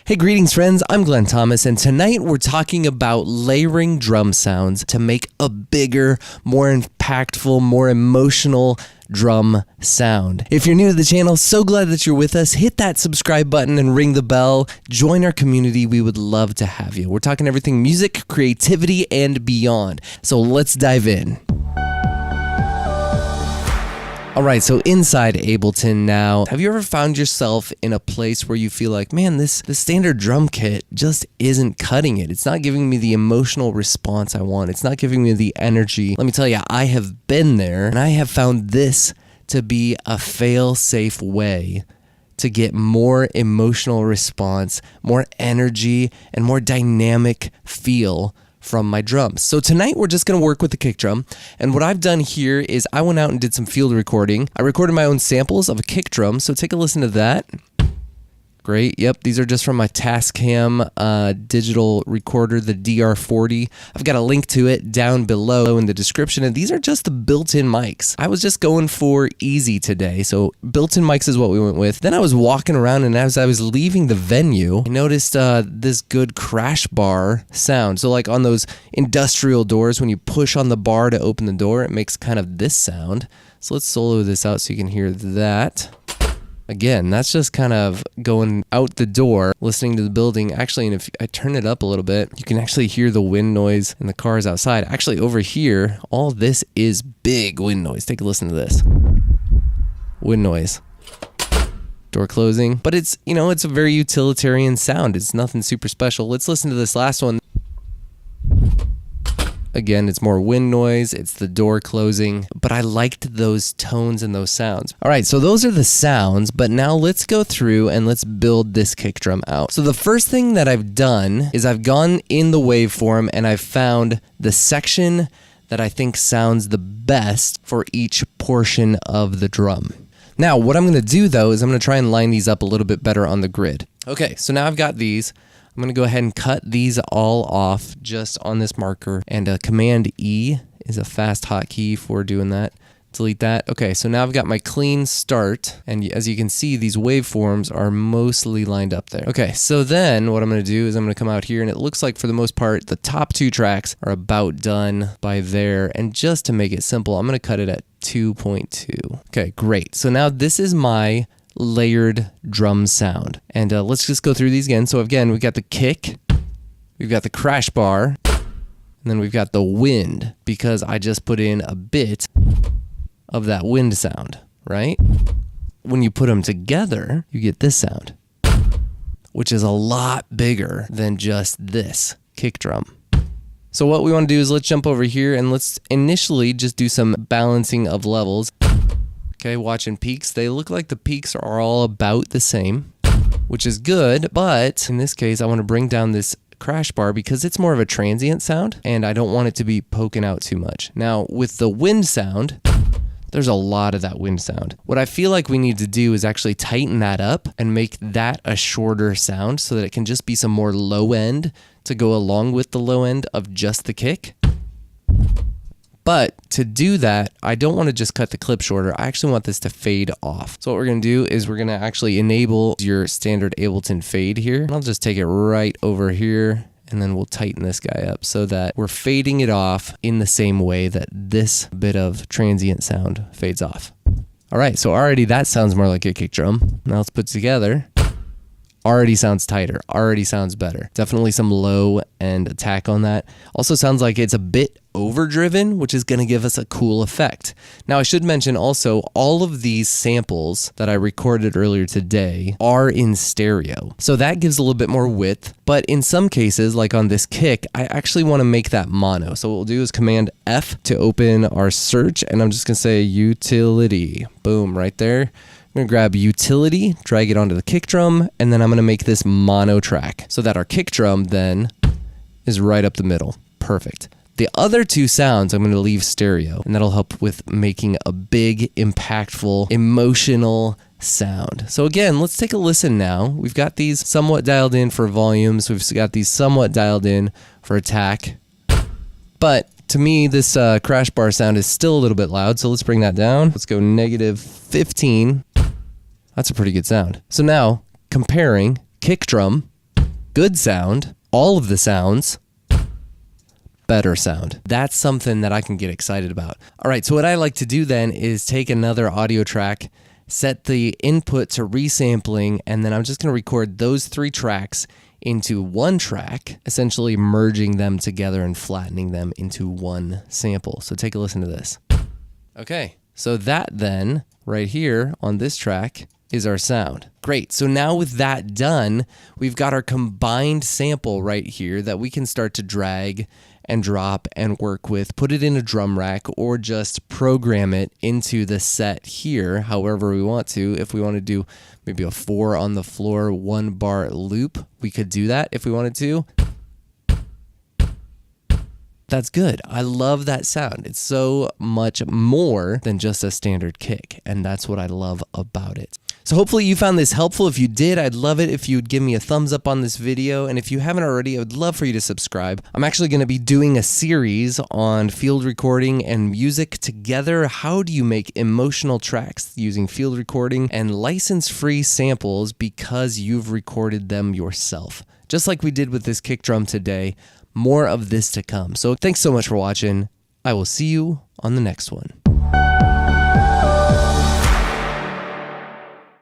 Hey, greetings friends, I'm Glenn Thomas, and tonight we're talking about layering drum sounds to make a bigger, more impactful, more emotional drum sound. If you're new to the channel, so glad that you're with us. Hit that subscribe button and ring the bell. Join our community. We would love to have you. We're talking everything music, creativity, and beyond. So let's dive in. All right, so inside Ableton now, have you ever found yourself in a place where you feel like, man, this standard drum kit just isn't cutting it. It's not giving me the emotional response I want. It's not giving me the energy. Let me tell you, I have been there, and I have found this to be a fail-safe way to get more emotional response, more energy, and more dynamic feel from my drums. So tonight we're just going to work with the kick drum, and what I've done here is I went out and did some field recording. I recorded my own samples of a kick drum, so take a listen to that. Great. Yep, these are just from my Tascam digital recorder, the DR40. I've got a link to it down below in the description, and these are just the built-in mics. I was just going for easy today, so built-in mics is what we went with. Then I was walking around, and as I was leaving the venue, I noticed this good crash bar sound. So like on those industrial doors, when you push on the bar to open the door, it makes kind of this sound. So let's solo this out so you can hear that. Again, that's just kind of going out the door, listening to the building. Actually, and if I turn it up a little bit, you can actually hear the wind noise in the cars outside. Actually, over here, all this is big wind noise. Take a listen to this. Wind noise. Door closing. But it's, you know, it's a very utilitarian sound. It's nothing super special. Let's listen to this last one. Again, it's more wind noise, it's the door closing, but I liked those tones and those sounds. All right, so those are the sounds, but now let's go through and let's build this kick drum out. So the first thing that I've done is I've gone in the waveform and I've found the section that I think sounds the best for each portion of the drum. Now, what I'm gonna do though is I'm gonna try and line these up a little bit better on the grid. Okay, so now I've got these. I'm going to go ahead and cut these all off just on this marker, and Command E is a fast hotkey for doing that. Delete that. Okay, so now I've got my clean start, and as you can see, these waveforms are mostly lined up there. Okay, so then what I'm going to do is I'm going to come out here, and it looks like for the most part, the top two tracks are about done by there, and just to make it simple, I'm going to cut it at 2.2. Okay, great. So now this is my layered drum sound, and let's just go through these again. So again, we've got the kick, we've got the crash bar, and then we've got the wind, because I just put in a bit of that wind sound, right? When you put them together, you get this sound, which is a lot bigger than just this kick drum. So what we want to do is let's jump over here and let's initially just do some balancing of levels. Okay, watching peaks. They look like the peaks are all about the same, which is good, but in this case, I want to bring down this crash bar because it's more of a transient sound, and I don't want it to be poking out too much. Now, with the wind sound, there's a lot of that wind sound. What I feel like we need to do is actually tighten that up and make that a shorter sound so that it can just be some more low end to go along with the low end of just the kick. But to do that, I don't want to just cut the clip shorter. I actually want this to fade off. So what we're going to do is we're going to actually enable your standard Ableton fade here. And I'll just take it right over here, and then we'll tighten this guy up so that we're fading it off in the same way that this bit of transient sound fades off. All right, so already that sounds more like a kick drum. Now let's put it together. Already sounds tighter, already sounds better. Definitely some low end attack on that. Also sounds like it's a bit overdriven, which is gonna give us a cool effect. Now I should mention also, all of these samples that I recorded earlier today are in stereo. So that gives a little bit more width, but in some cases, like on this kick, I actually wanna make that mono. So what we'll do is Command F to open our search, and I'm just gonna say utility. Boom, right there. I'm gonna grab utility, drag it onto the kick drum, and then I'm gonna make this mono track so that our kick drum then is right up the middle. Perfect. The other two sounds I'm gonna leave stereo, and that'll help with making a big, impactful, emotional sound. So again, let's take a listen now. We've got these somewhat dialed in for volumes. We've got these somewhat dialed in for attack. But to me, this crash bar sound is still a little bit loud, so let's bring that down. Let's go -15. That's a pretty good sound. So now, comparing kick drum good sound, all of the sounds, better sound. That's something that I can get excited about. All right, so what I like to do then is take another audio track, set the input to resampling, and then I'm just gonna record those 3 tracks into one track, essentially merging them together and flattening them into one sample. So take a listen to this. Okay, so that then, right here on this track, is our sound. Great, so now with that done, we've got our combined sample right here that we can start to drag and drop and work with, put it in a drum rack, or just program it into the set here however we want to. If we want to do maybe a 4 on the floor 1 bar loop, we could do that if we wanted to. That's good. I love that sound. It's so much more than just a standard kick, and that's what I love about it. So hopefully you found this helpful. If you did, I'd love it if you'd give me a thumbs up on this video, and if you haven't already, I would love for you to subscribe. I'm actually going to be doing a series on field recording and music together. How do you make emotional tracks using field recording and license-free samples because you've recorded them yourself? Just like we did with this kick drum today. More of this to come. So thanks so much for watching. I will see you on the next one.